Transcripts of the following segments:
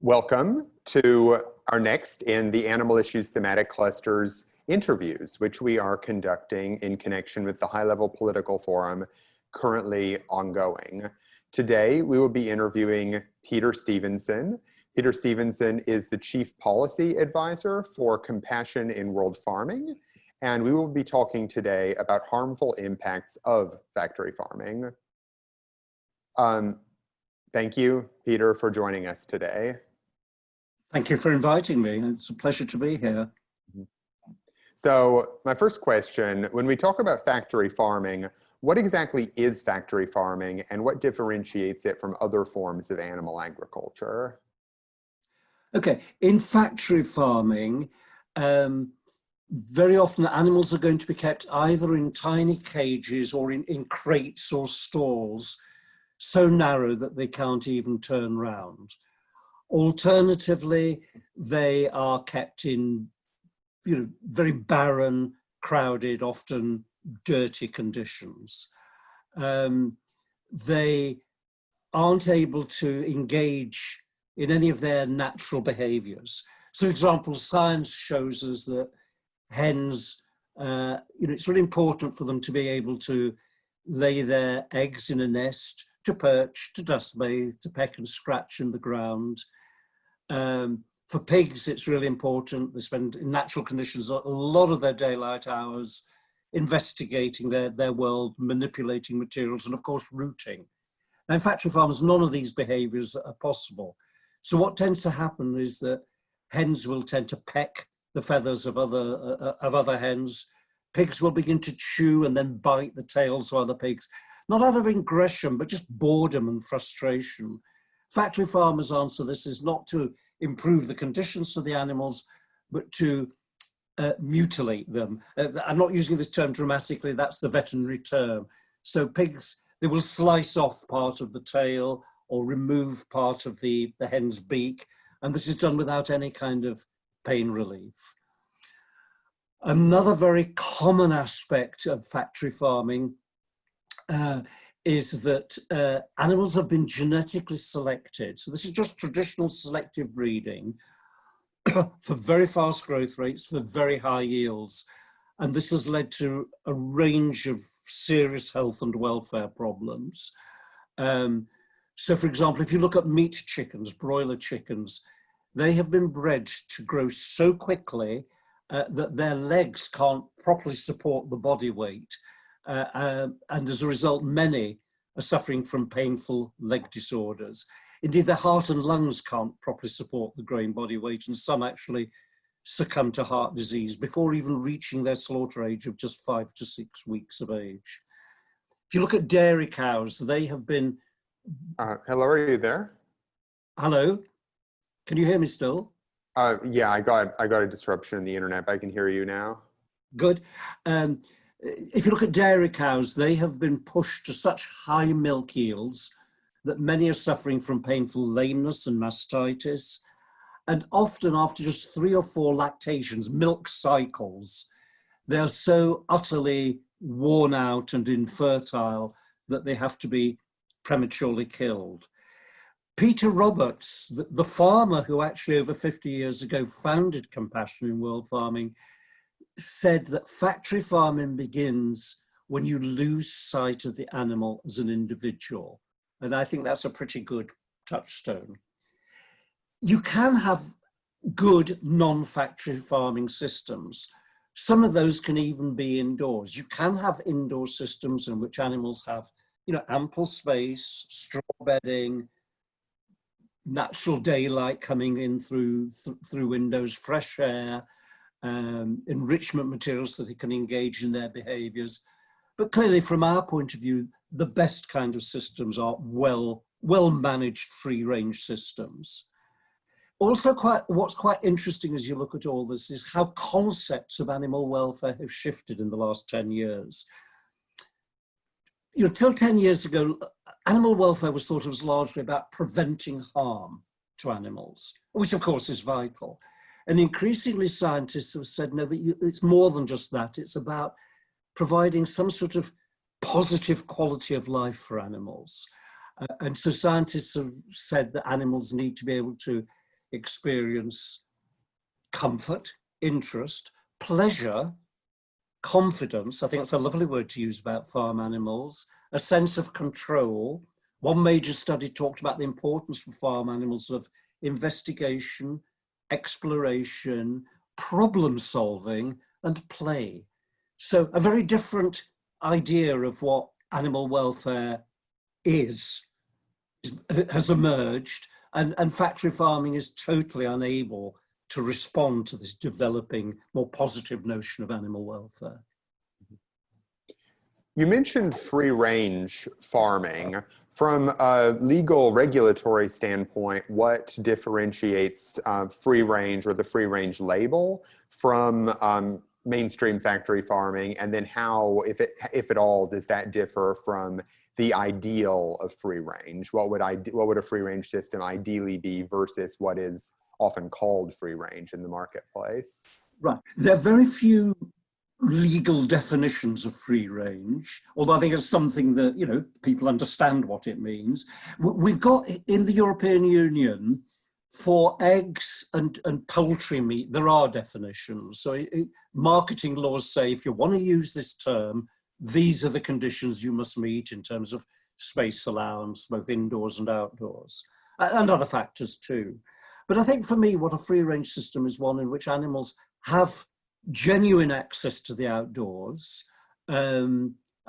Welcome to our next in the Animal Issues Thematic Cluster's interviews, which we are conducting in connection with the high-level political forum currently ongoing. Today, we will be interviewing Peter Stevenson. Peter Stevenson is the Chief Policy Advisor for Compassion in World Farming, and we will be talking today about harmful impacts of factory farming. Thank you, Peter, for joining us today. Thank you for inviting me. It's a pleasure to be here. So my first question, when we talk about factory farming, what exactly is factory farming and what differentiates it from other forms of animal agriculture? Okay, in factory farming, very often animals are going to be kept either in tiny cages or in crates or stalls, so narrow that they can't even turn round. Alternatively, they are kept in very barren, crowded, often dirty conditions. They aren't able to engage in any of their natural behaviors. So, for example, science shows us that hens, it's really important for them to be able to lay their eggs in a nest, to perch, to dust bathe, to peck and scratch in the ground. For pigs, it's really important. They spend in natural conditions a lot of their daylight hours investigating their world, manipulating materials, and of course, rooting. Now, in factory farms, none of these behaviors are possible. So what tends to happen is that hens will tend to peck the feathers of other hens. Pigs will begin to chew and then bite the tails of other pigs, not out of aggression, but just boredom and frustration. Factory farmers' answer this is not to improve the conditions for the animals, but to mutilate them. I'm not using this term dramatically, that's the veterinary term. So pigs, they will slice off part of the tail or remove part of the hen's beak, and this is done without any kind of pain relief. Another very common aspect of factory farming is that animals have been genetically selected. So this is just traditional selective breeding for very fast growth rates, for very high yields. And this has led to a range of serious health and welfare problems. So for example, if you look at meat chickens, broiler chickens, they have been bred to grow so quickly that their legs can't properly support the body weight. And as a result, many are suffering from painful leg disorders. Indeed, their heart and lungs can't properly support the growing body weight, and some actually succumb to heart disease before even reaching their slaughter age of just 5 to 6 weeks of age. If you look at dairy cows, they have been... Hello, are you there? Hello, can you hear me still? Yeah, I got a disruption in the internet, but I can hear you now. Good. If you look at dairy cows, they have been pushed to such high milk yields that many are suffering from painful lameness and mastitis. And often after just 3 or 4 lactations, milk cycles, they are so utterly worn out and infertile that they have to be prematurely killed. Peter Roberts, the farmer who actually over 50 years ago founded Compassion in World Farming, said that factory farming begins when you lose sight of the animal as an individual. And I think that's a pretty good touchstone. You can have good non-factory farming systems. Some of those can even be indoors. You can have indoor systems in which animals have, ample space, straw bedding, natural daylight coming in through windows, fresh air, enrichment materials so they can engage in their behaviors. But clearly, from our point of view, the best kind of systems are well-managed free-range systems. Also, what's quite interesting as you look at all this is how concepts of animal welfare have shifted in the last 10 years. Till 10 years ago, animal welfare was thought of as largely about preventing harm to animals, which of course is vital. And increasingly scientists have said, no, that it's more than just that. It's about providing some sort of positive quality of life for animals. And so scientists have said that animals need to be able to experience comfort, interest, pleasure, confidence. I think that's a lovely word to use about farm animals, a sense of control. One major study talked about the importance for farm animals of investigation, exploration, problem solving, and play. So a very different idea of what animal welfare has emerged, and factory farming is totally unable to respond to this developing, more positive notion of animal welfare. You mentioned free-range farming. From a legal regulatory standpoint, what differentiates free-range or the free-range label from mainstream factory farming, and then how, if at all, does that differ from the ideal of free-range? What would a free-range system ideally be versus what is often called free-range in the marketplace? Right. There are very few legal definitions of free range, although I think it's something that, you know, people understand what it means. We've got in the European Union for eggs and poultry meat, there are definitions. So marketing laws say if you want to use this term, these are the conditions you must meet in terms of space allowance, both indoors and outdoors, and other factors too. But I think for me, what a free range system is one in which animals have genuine access to the outdoors. I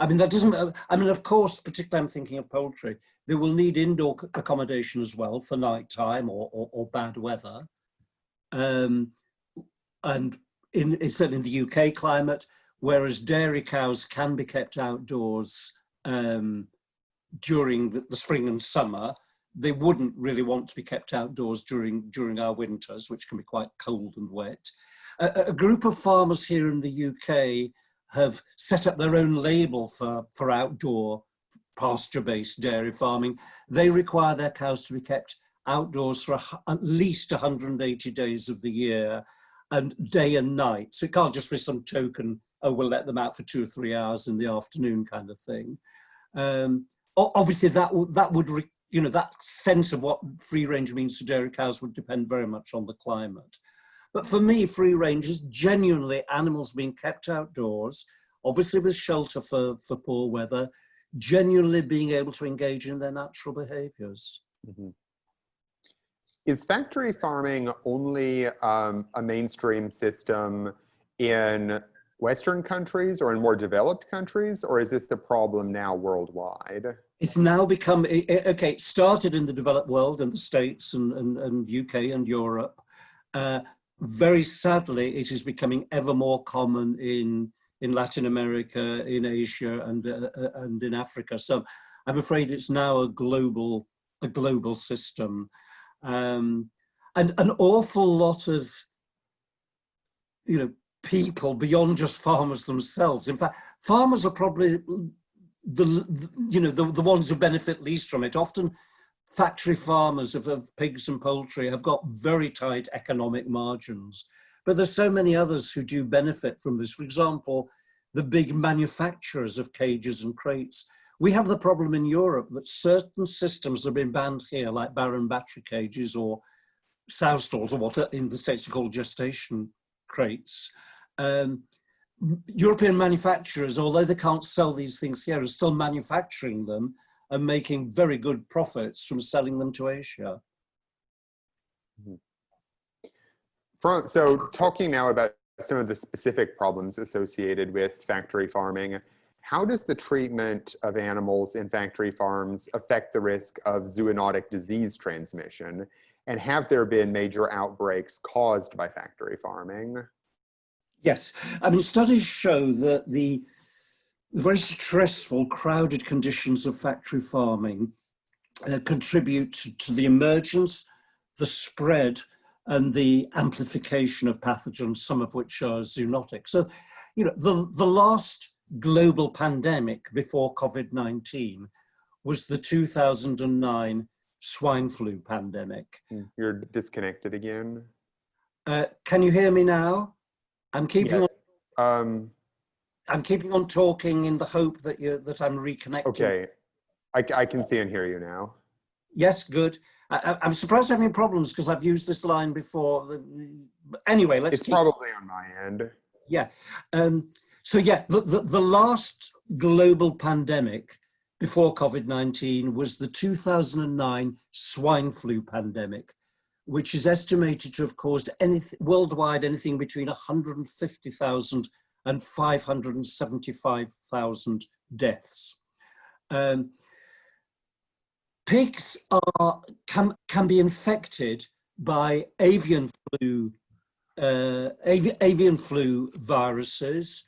mean, that doesn't, I mean, of course, particularly I'm thinking of poultry, they will need indoor accommodation as well for nighttime or bad weather. And it's certainly in the UK climate, whereas dairy cows can be kept outdoors during the spring and summer, they wouldn't really want to be kept outdoors during our winters, which can be quite cold and wet. A group of farmers here in the UK have set up their own label for outdoor pasture-based dairy farming. They require their cows to be kept outdoors for at least 180 days of the year, and day and night. So it can't just be some token, oh, we'll let them out for 2 or 3 hours in the afternoon kind of thing. Obviously, that would, you know, that sense of what free range means to dairy cows would depend very much on the climate. But for me, free range is genuinely animals being kept outdoors, obviously with shelter for poor weather, genuinely being able to engage in their natural behaviors. Mm-hmm. Is factory farming only a mainstream system in Western countries or in more developed countries, or is this a problem now worldwide? It's now become, okay, it started in the developed world, in the States and UK and Europe. Very sadly, it is becoming ever more common in Latin America, in Asia, and in Africa. So I'm afraid it's now a global system, and an awful lot of, you know, people beyond just farmers themselves. In fact, farmers are probably the ones who benefit least from it. Often factory farmers of pigs and poultry have got very tight economic margins, but there's so many others who do benefit from this. For example, the big manufacturers of cages and crates. We have the problem in Europe that certain systems have been banned here, like barren battery cages or sow stalls, or what in the States are called gestation crates. European manufacturers, although they can't sell these things here, are still manufacturing them and making very good profits from selling them to Asia. So talking now about some of the specific problems associated with factory farming, how does the treatment of animals in factory farms affect the risk of zoonotic disease transmission? And have there been major outbreaks caused by factory farming? Yes, I mean, studies show that the very stressful, crowded conditions of factory farming contribute to the emergence, the spread, and the amplification of pathogens, some of which are zoonotic. So, you know, the last global pandemic before COVID-19 was the 2009 swine flu pandemic. You're disconnected again. Can you hear me now? I'm keeping on. I'm keeping on talking in the hope that I'm reconnecting. Okay, I can see and hear you now. Yes, good. I'm surprised I'm having problems because I've used this line before. Anyway, It's probably on my end. Yeah. So yeah, the last global pandemic before COVID-19 was the 2009 swine flu pandemic, which is estimated to have caused worldwide anything between 150,000 and 575,000 deaths. Pigs can be infected by avian flu viruses,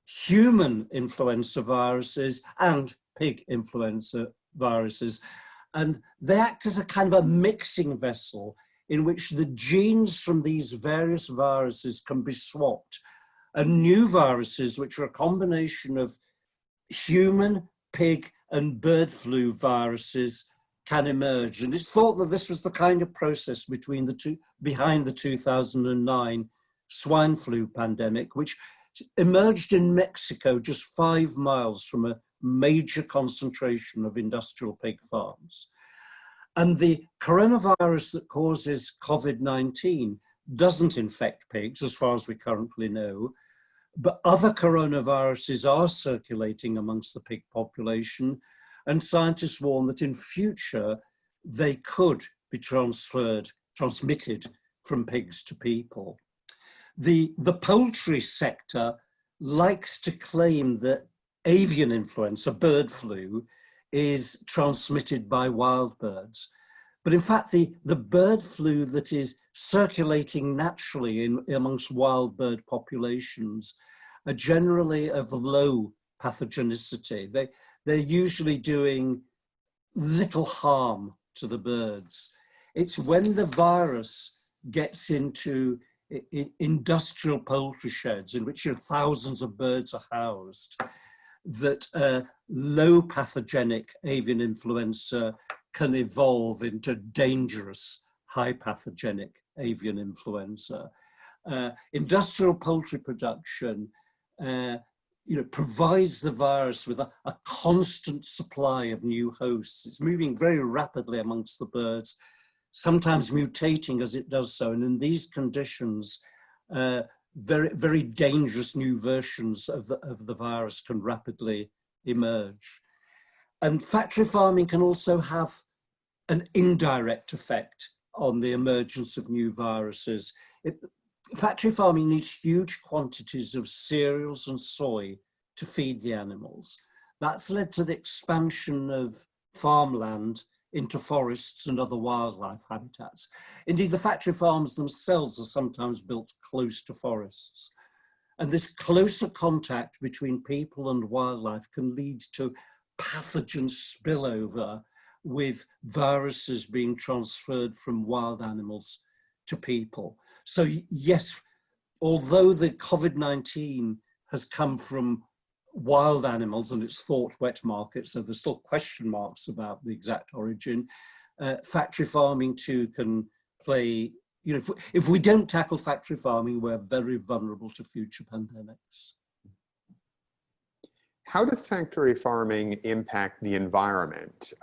human influenza viruses, and pig influenza viruses. And they act as a kind of a mixing vessel in which the genes from these various viruses can be swapped. And new viruses, which are a combination of human, pig, and bird flu viruses, can emerge. And it's thought that this was the kind of process behind the 2009 swine flu pandemic, which emerged in Mexico just 5 miles from a major concentration of industrial pig farms. And the coronavirus that causes COVID-19 doesn't infect pigs, as far as we currently know, but other coronaviruses are circulating amongst the pig population, and scientists warn that in future they could be transmitted from pigs to people. The poultry sector likes to claim that avian influenza, bird flu, is transmitted by wild birds. But in fact, the bird flu that is circulating naturally amongst wild bird populations are generally of low pathogenicity. They're usually doing little harm to the birds. It's when the virus gets into industrial poultry sheds in which thousands of birds are housed that low pathogenic avian influenza can evolve into dangerous high pathogenic avian influenza. Industrial poultry production provides the virus with a constant supply of new hosts. It's moving very rapidly amongst the birds, sometimes mutating as it does so. And in these conditions, very, very dangerous new versions of the virus can rapidly emerge. And factory farming can also have an indirect effect on the emergence of new viruses. Factory farming needs huge quantities of cereals and soy to feed the animals. That's led to the expansion of farmland into forests and other wildlife habitats. Indeed, the factory farms themselves are sometimes built close to forests. And this closer contact between people and wildlife can lead to pathogen spillover, with viruses being transferred from wild animals to people. So yes, although the COVID-19 has come from wild animals and it's thought wet markets, so there's still question marks about the exact origin, factory farming too can play, if we don't tackle factory farming, we're very vulnerable to future pandemics. How does factory farming impact the environment,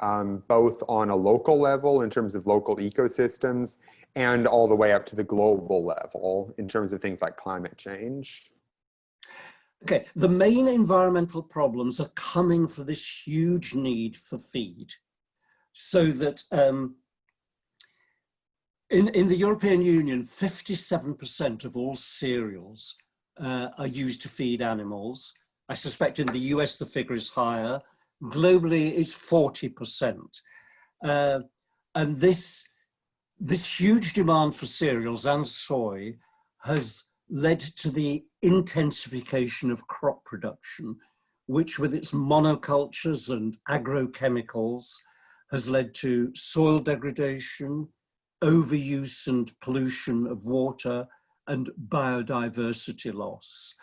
both on a local level in terms of local ecosystems and all the way up to the global level in terms of things like climate change? Okay, the main environmental problems are coming from this huge need for feed. So that in the European Union, 57% of all cereals are used to feed animals. I suspect in the US the figure is higher. Globally it's 40%. And this huge demand for cereals and soy has led to the intensification of crop production, which with its monocultures and agrochemicals has led to soil degradation, overuse and pollution of water, and biodiversity loss.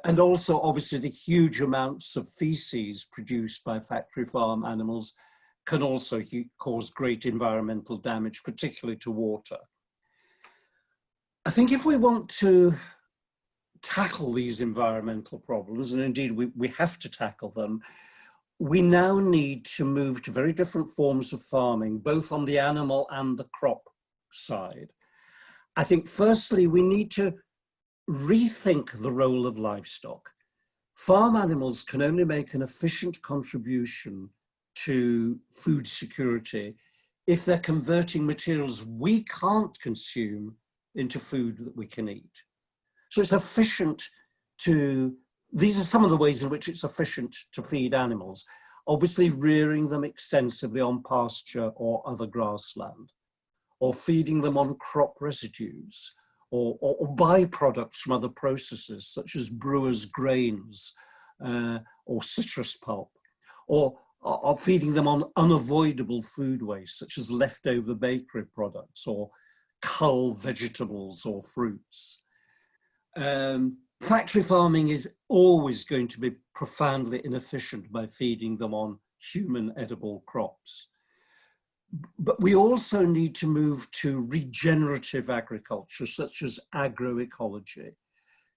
And also, obviously, the huge amounts of feces produced by factory farm animals can also cause great environmental damage, particularly to water. I think if we want to tackle these environmental problems, and indeed we have to tackle them, we now need to move to very different forms of farming, both on the animal and the crop side. I think firstly, we need to rethink the role of livestock. Farm animals can only make an efficient contribution to food security if they're converting materials we can't consume into food that we can eat. So it's efficient to, these are some of the ways in which it's efficient to feed animals. Obviously rearing them extensively on pasture or other grassland, or feeding them on crop residues, or byproducts from other processes, such as brewers' grains or citrus pulp, or feeding them on unavoidable food waste, such as leftover bakery products, or cull vegetables or fruits. Factory farming is always going to be profoundly inefficient by feeding them on human edible crops. But we also need to move to regenerative agriculture, such as agroecology,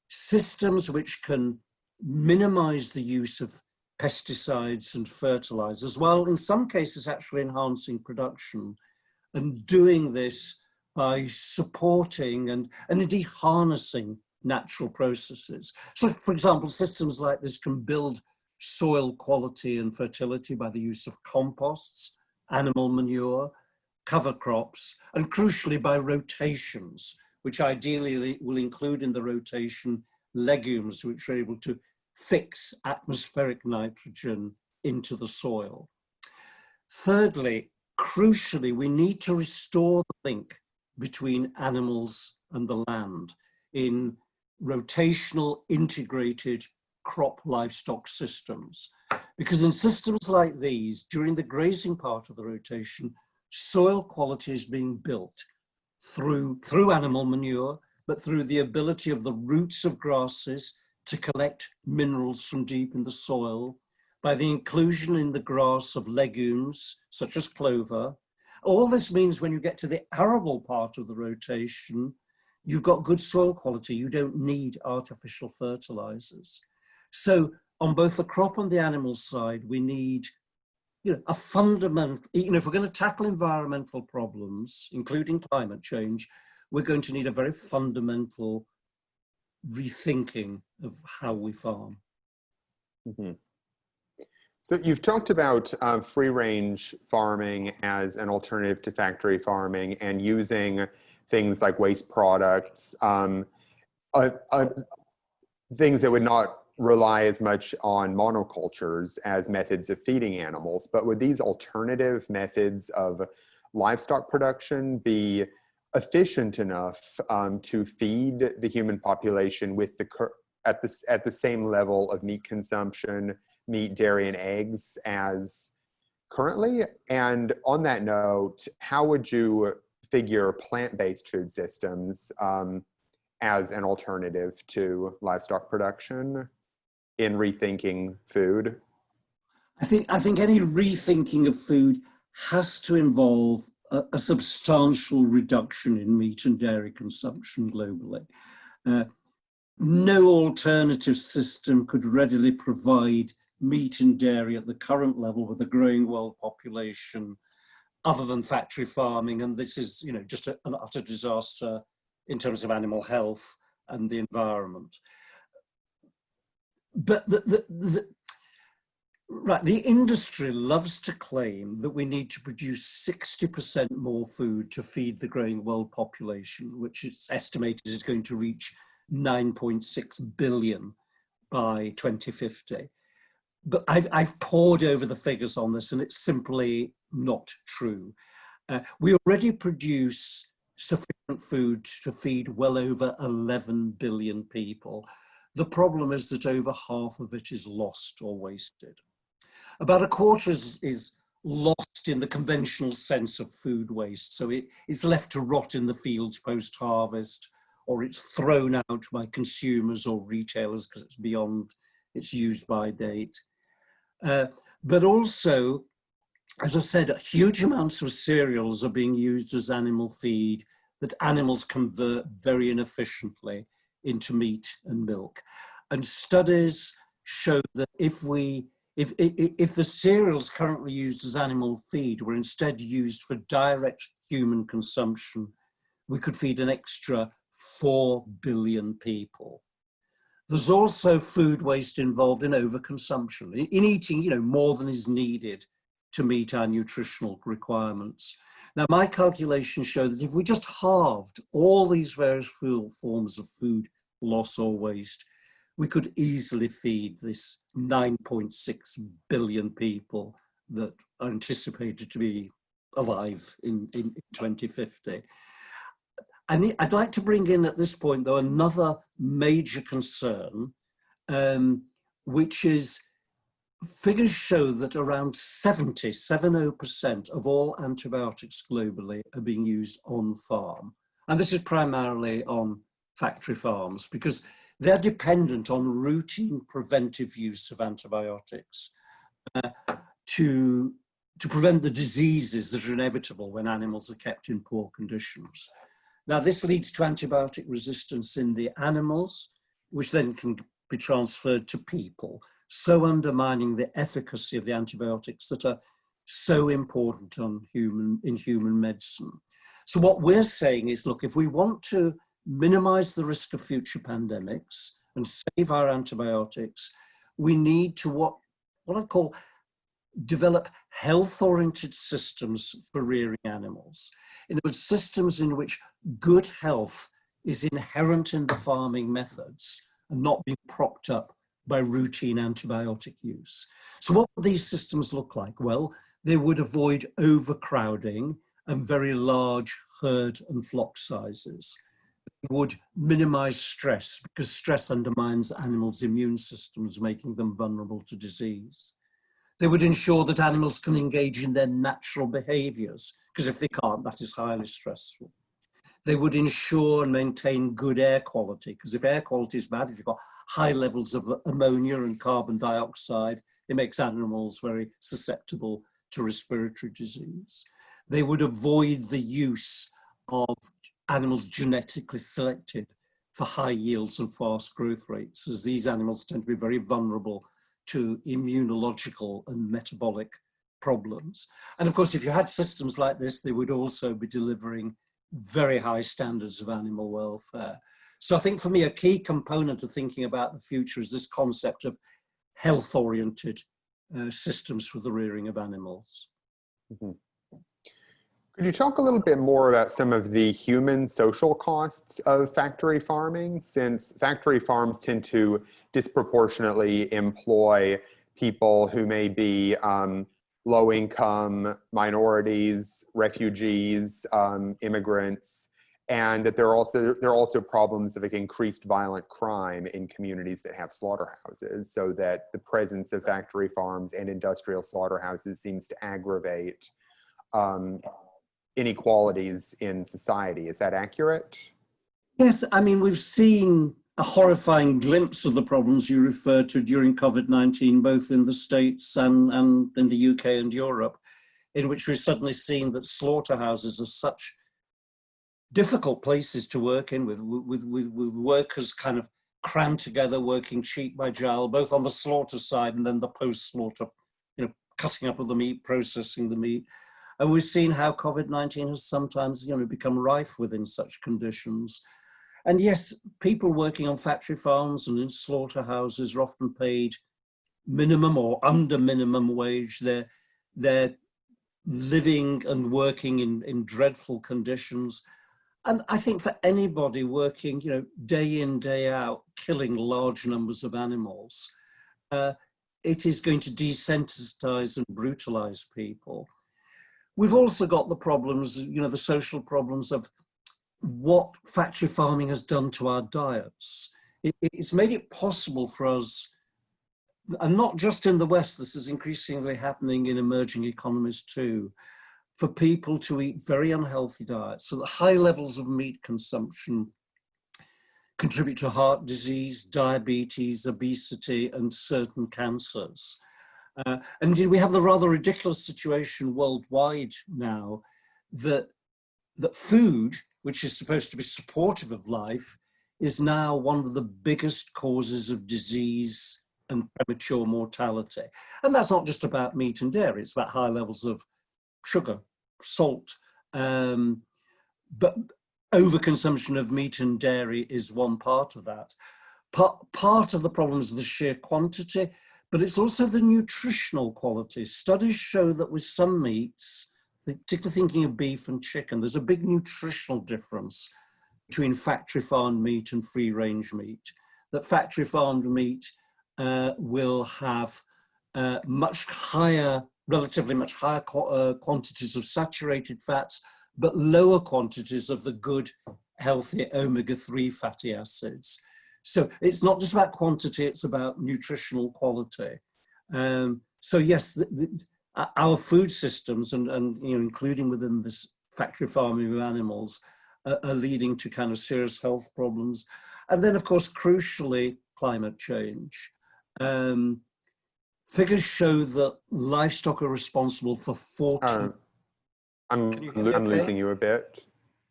systems which can minimize the use of pesticides and fertilizers, while in some cases actually enhancing production, and doing this by supporting and indeed harnessing natural processes. So, for example, systems like this can build soil quality and fertility by the use of composts, animal manure, cover crops, and crucially by rotations, which ideally will include in the rotation legumes which are able to fix atmospheric nitrogen into the soil. Thirdly, crucially, we need to restore the link between animals and the land in rotational integrated crop livestock systems. Because in systems like these, during the grazing part of the rotation, soil quality is being built through animal manure, but through the ability of the roots of grasses to collect minerals from deep in the soil, by the inclusion in the grass of legumes, such as clover. All this means when you get to the arable part of the rotation, you've got good soil quality. You don't need artificial fertilizers. So on both the crop and the animal side, we need a fundamental, if we're going to tackle environmental problems, including climate change, we're going to need a very fundamental rethinking of how we farm. Mm-hmm. So you've talked about free-range farming as an alternative to factory farming and using things like waste products, things that would not rely as much on monocultures as methods of feeding animals. But would these alternative methods of livestock production be efficient enough to feed the human population with at the same level of meat consumption, meat, dairy, and eggs as currently? And on that note, how would you figure plant-based food systems as an alternative to livestock production in rethinking food? I think any rethinking of food has to involve a substantial reduction in meat and dairy consumption globally. No alternative system could readily provide meat and dairy at the current level with a growing world population other than factory farming, and this is just an utter disaster in terms of animal health and the environment. But the industry loves to claim that we need to produce 60% more food to feed the growing world population, which is estimated is going to reach 9.6 billion by 2050. But I've pored over the figures on this, and it's simply not true. We already produce sufficient food to feed well over 11 billion people. The problem is that over half of it is lost or wasted. About a quarter is lost in the conventional sense of food waste. So it is left to rot in the fields post-harvest, or it's thrown out by consumers or retailers because it's beyond its use-by date. But also, as I said, huge amounts of cereals are being used as animal feed that animals convert very inefficiently into meat and milk. And studies show that if we If the cereals currently used as animal feed were instead used for direct human consumption, we could feed an extra 4 billion people. There's also food waste involved in overconsumption, in eating, more than is needed to meet our nutritional requirements. Now, my calculations show that if we just halved all these various forms of food loss or waste, we could easily feed this 9.6 billion people that are anticipated to be alive in 2050. I'd like to bring in at this point, though, another major concern, which is figures show that around 70% of all antibiotics globally are being used on farm. And this is primarily on factory farms because they're dependent on routine preventive use of antibiotics to prevent the diseases that are inevitable when animals are kept in poor conditions. Now, this leads to antibiotic resistance in the animals, which then can be transferred to people, so undermining the efficacy of the antibiotics that are so important in human medicine. So what we're saying is, look, if we want to minimize the risk of future pandemics and save our antibiotics, we need to what I call develop health-oriented systems for rearing animals. In other words, systems in which good health is inherent in the farming methods and not being propped up by routine antibiotic use. So what would these systems look like? Well, they would avoid overcrowding and very large herd and flock sizes. They would minimize stress because stress undermines animals' immune systems, making them vulnerable to disease. They would ensure that animals can engage in their natural behaviors, because if they can't, that is highly stressful. They would ensure and maintain good air quality, because if air quality is bad, if you've got high levels of ammonia and carbon dioxide, it makes animals very susceptible to respiratory disease. They would avoid the use of animals genetically selected for high yields and fast growth rates, as these animals tend to be very vulnerable to immunological and metabolic problems. And of course, if you had systems like this, they would also be delivering very high standards of animal welfare. So I think for me, a key component of thinking about the future is this concept of health-oriented systems for the rearing of animals. Mm-hmm. Could you talk a little bit more about some of the human social costs of factory farming, since factory farms tend to disproportionately employ people who may be low-income minorities, refugees, immigrants, and that there are also problems of increased violent crime in communities that have slaughterhouses, so that the presence of factory farms and industrial slaughterhouses seems to aggravate inequalities in society. Is that accurate? Yes, I mean, we've seen a horrifying glimpse of the problems you referred to during COVID-19, both in the States and in the UK and Europe, in which we've suddenly seen that slaughterhouses are such difficult places to work in, with workers kind of crammed together, working cheek by jowl, both on the slaughter side and then the post-slaughter, cutting up of the meat, processing the meat. And we've seen how COVID-19 has sometimes, become rife within such conditions. And yes, people working on factory farms and in slaughterhouses are often paid minimum or under minimum wage. They're living and working in dreadful conditions. And I think for anybody working, day in, day out, killing large numbers of animals, it is going to desensitize and brutalize people. We've also got the problems, the social problems of what factory farming has done to our diets. It's made it possible for us, and not just in the West, this is increasingly happening in emerging economies too, for people to eat very unhealthy diets. So the high levels of meat consumption contribute to heart disease, diabetes, obesity, and certain cancers. And we have the rather ridiculous situation worldwide now that food, which is supposed to be supportive of life, is now one of the biggest causes of disease and premature mortality. And that's not just about meat and dairy, it's about high levels of sugar, salt, but overconsumption of meat and dairy is one part of that. Part of the problem is the sheer quantity, but it's also the nutritional quality. Studies show that with some meats, particularly thinking of beef and chicken, there's a big nutritional difference between factory farmed meat and free range meat. That factory farmed meat will have much higher, relatively much higher quantities of saturated fats, but lower quantities of the good, healthy omega-3 fatty acids. So it's not just about quantity, it's about nutritional quality. So yes, our food systems, and you know, including within this factory farming of animals, are leading to kind of serious health problems. And then, of course, crucially, climate change. Figures show that livestock are responsible for 40... I'm losing you a bit.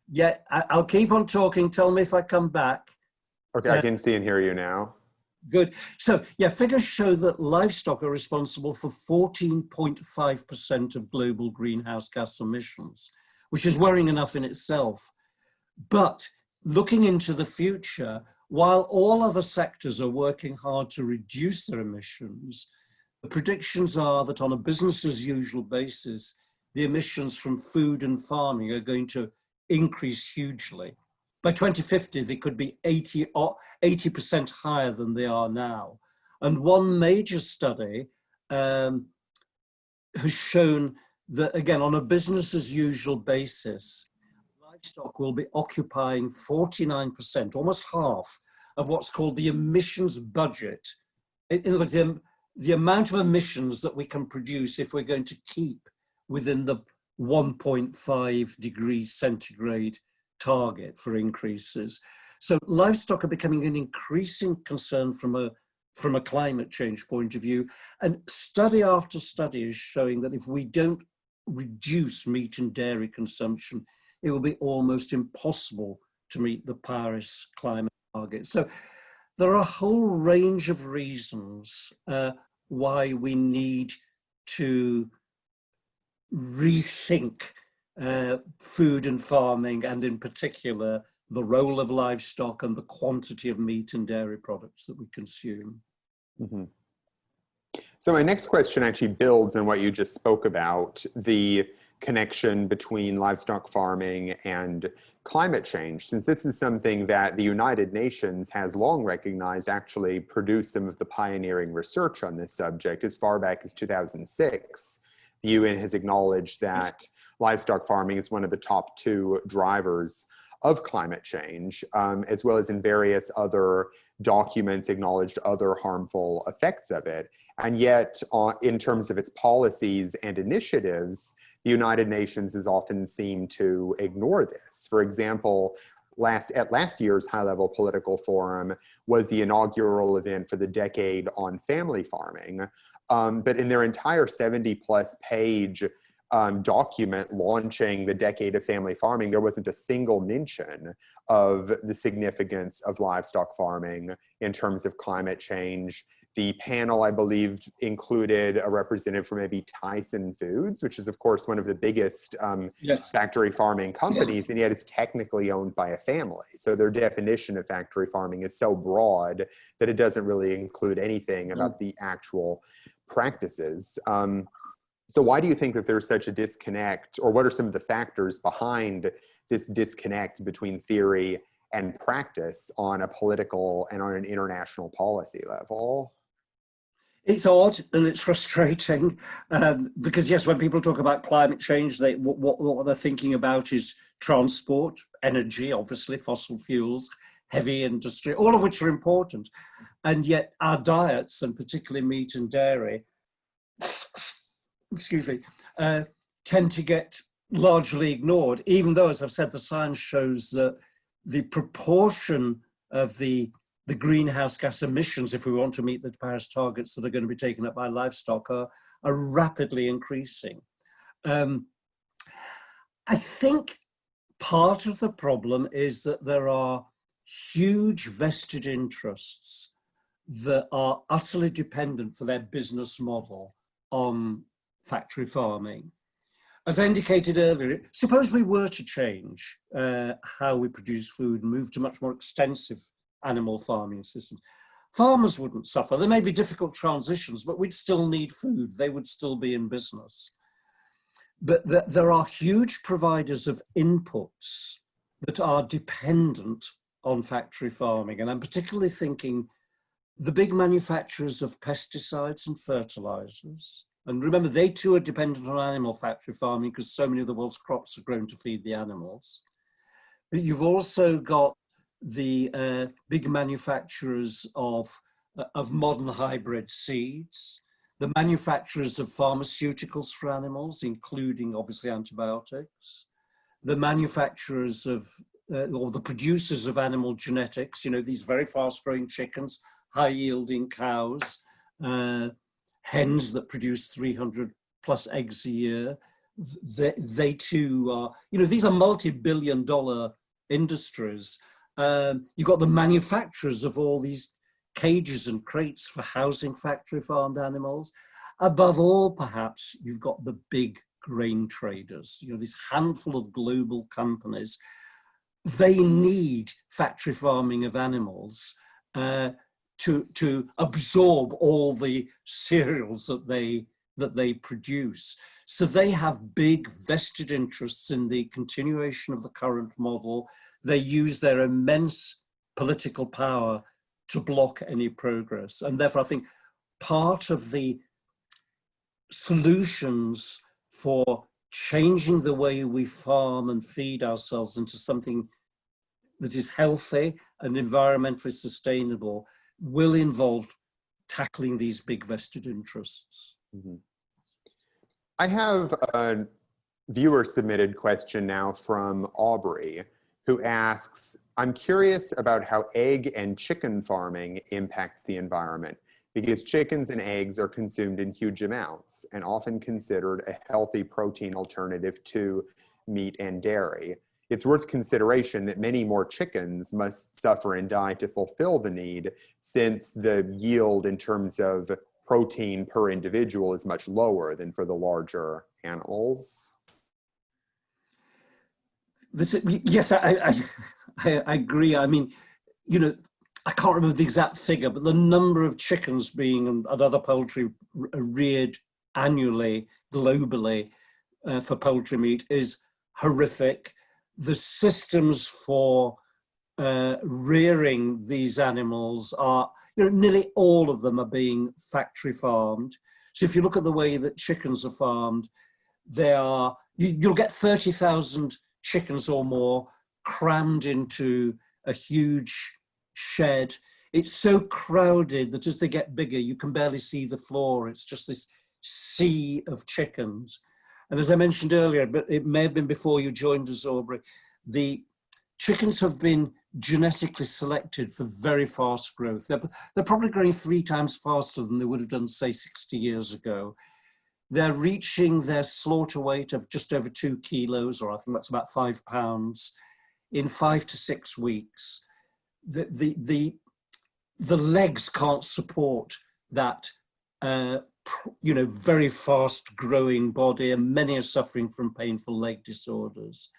Yeah, I'll keep on talking. Tell me if I come back. Okay, I can see and hear you now. Good. So, yeah, figures show that livestock are responsible for 14.5% of global greenhouse gas emissions, which is worrying enough in itself. But looking into the future, while all other sectors are working hard to reduce their emissions, the predictions are that on a business as usual basis, the emissions from food and farming are going to increase hugely. By 2050, they could be 80% higher than they are now. And one major study has shown that, again, on a business as usual basis, livestock will be occupying 49%, almost half, of what's called the emissions budget. In other words, the amount of emissions that we can produce if we're going to keep within the 1.5 degrees centigrade target for increases. So livestock are becoming an increasing concern from a climate change point of view. And study after study is showing that if we don't reduce meat and dairy consumption, it will be almost impossible to meet the Paris climate target. So there are a whole range of reasons why we need to rethink food and farming, and in particular, the role of livestock and the quantity of meat and dairy products that we consume. Mm-hmm. So my next question actually builds on what you just spoke about, the connection between livestock farming and climate change, since this is something that the United Nations has long recognized actually produced some of the pioneering research on this subject. As far back as 2006, the UN has acknowledged that livestock farming is one of the top 2 drivers of climate change, as well as in various other documents acknowledged other harmful effects of it. And yet, in terms of its policies and initiatives, the United Nations has often seemed to ignore this. For example, at last year's high-level political forum was the inaugural event for the decade on family farming. But in their entire 70-plus page document launching the decade of family farming, there wasn't a single mention of the significance of livestock farming in terms of climate change. The panel, I believe, included a representative from maybe Tyson Foods, which is, of course, one of the biggest factory farming companies, and yet it's technically owned by a family. So their definition of factory farming is so broad that it doesn't really include anything about the actual practices. So why do you think that there's such a disconnect, or what are some of the factors behind this disconnect between theory and practice on a political and on an international policy level? It's odd and it's frustrating because, yes, when people talk about climate change, what they're thinking about is transport, energy, obviously, fossil fuels, heavy industry, all of which are important. And yet our diets, and particularly meat and dairy, excuse me, tend to get largely ignored, even though, as I've said, the science shows that the proportion of the greenhouse gas emissions, if we want to meet the Paris targets that are going to be taken up by livestock, are rapidly increasing. I think part of the problem is that there are huge vested interests that are utterly dependent for their business model on factory farming. As I indicated earlier, suppose we were to change how we produce food and move to much more extensive animal farming systems. Farmers wouldn't suffer. There may be difficult transitions, but we'd still need food. They would still be in business. But there are huge providers of inputs that are dependent on factory farming. And I'm particularly thinking the big manufacturers of pesticides and fertilizers. And remember, they too are dependent on animal factory farming because so many of the world's crops are grown to feed the animals. But you've also got the big manufacturers of modern hybrid seeds, the manufacturers of pharmaceuticals for animals, including obviously antibiotics, the manufacturers of, or the producers of animal genetics, you know, these very fast growing chickens, high yielding cows, hens that produce 300 plus eggs a year. They too are, you know, these are multi-billion-dollar industries. You've got the manufacturers of all these cages and crates for housing factory farmed animals. Above all, perhaps, you've got the big grain traders, you know, this handful of global companies. They need factory farming of animals to absorb all the cereals that they produce. So they have big vested interests in the continuation of the current model. They use their immense political power to block any progress. And therefore, I think part of the solutions for changing the way we farm and feed ourselves into something that is healthy and environmentally sustainable will involve tackling these big vested interests. Mm-hmm. I have a viewer submitted question now from Aubrey, who asks, I'm curious about how egg and chicken farming impacts the environment, because chickens and eggs are consumed in huge amounts and often considered a healthy protein alternative to meat and dairy. It's worth consideration that many more chickens must suffer and die to fulfill the need, since the yield in terms of protein per individual is much lower than for the larger animals. Yes, I agree. I mean, you know, I can't remember the exact figure, but the number of chickens being and other poultry reared annually globally for poultry meat is horrific. The systems for rearing these animals are, you know, nearly all of them are being factory farmed. So if you look at the way that chickens are farmed, they are, you'll get 30,000 chickens or more crammed into a huge shed. It's so crowded that as they get bigger, you can barely see the floor. It's just this sea of chickens. And as I mentioned earlier, but it may have been before you joined us, Aubrey, the chickens have been genetically selected for very fast growth. They're probably growing 3 times faster than they would have done, say, 60 years ago. They're reaching their slaughter weight of just over 2 kilos, or I think that's about 5 pounds, in 5 to 6 weeks. The legs can't support that, you know, very fast growing body, and many are suffering from painful leg disorders.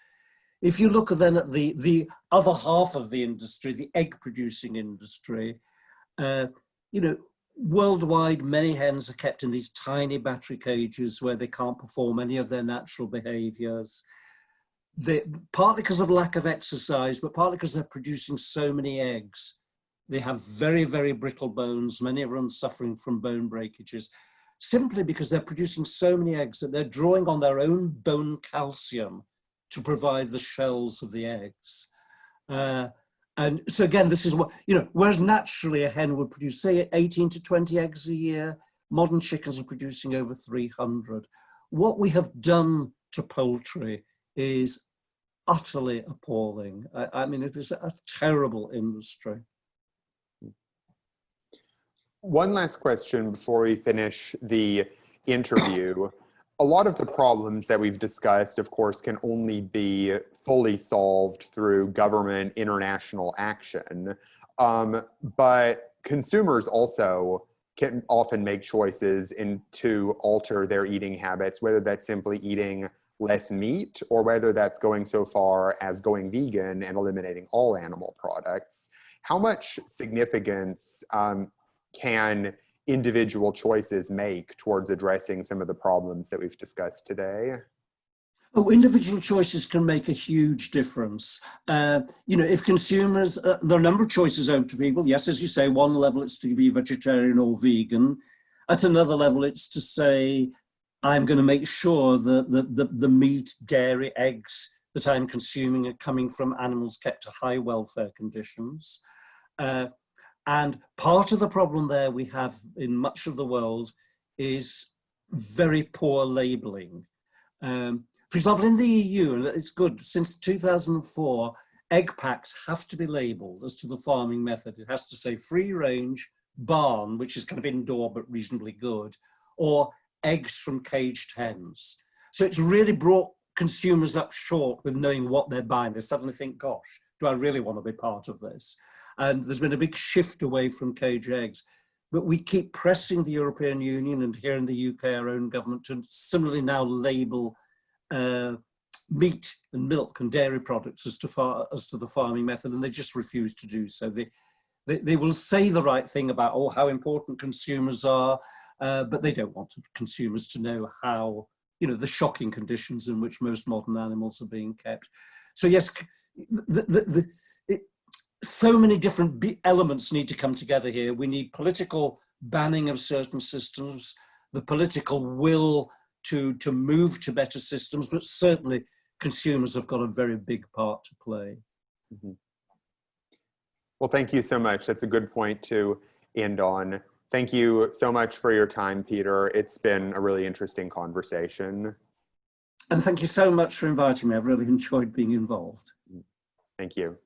If you look then at the other half of the industry, the egg producing industry, you know, worldwide, many hens are kept in these tiny battery cages where they can't perform any of their natural behaviors. Partly because of lack of exercise, but partly because they're producing so many eggs. They have very, very brittle bones, many of them suffering from bone breakages, simply because they're producing so many eggs that they're drawing on their own bone calcium to provide the shells of the eggs. And so again, this is what, you know, whereas naturally a hen would produce, say, 18 to 20 eggs a year, modern chickens are producing over 300. What we have done to poultry is utterly appalling. I mean, it is a terrible industry. One last question before we finish the interview. A lot of the problems that we've discussed, of course, can only be fully solved through government international action. But consumers also can often make choices to alter their eating habits, whether that's simply eating less meat or whether that's going so far as going vegan and eliminating all animal products. How much significance can individual choices make towards addressing some of the problems that we've discussed today? Oh, individual choices can make a huge difference. You know, if consumers, there are a number of choices open to people. Yes, as you say, one level it's to be vegetarian or vegan. At another level, it's to say, I'm going to make sure that the meat, dairy, eggs that I'm consuming are coming from animals kept to high welfare conditions. And part of the problem there we have in much of the world is very poor labeling. For example, in the EU, and it's good, since 2004, egg packs have to be labelled as to the farming method. It has to say free range, barn, which is kind of indoor but reasonably good, or eggs from caged hens. So it's really brought consumers up short with knowing what they're buying. They suddenly think, gosh, do I really want to be part of this? And there's been a big shift away from cage eggs. But we keep pressing the European Union and here in the UK, our own government, to similarly now label meat and milk and dairy products as to the farming method, and they just refuse to do so. They will say the right thing about, oh, how important consumers are, but they don't want consumers to know how, you know, the shocking conditions in which most modern animals are being kept. So yes, so many different elements need to come together here. We need political banning of certain systems, the political will to move to better systems, but certainly consumers have got a very big part to play. Mm-hmm. Well, thank you so much. That's a good point to end on. Thank you so much for your time, Peter. It's been a really interesting conversation. And thank you so much for inviting me. I've really enjoyed being involved. Thank you.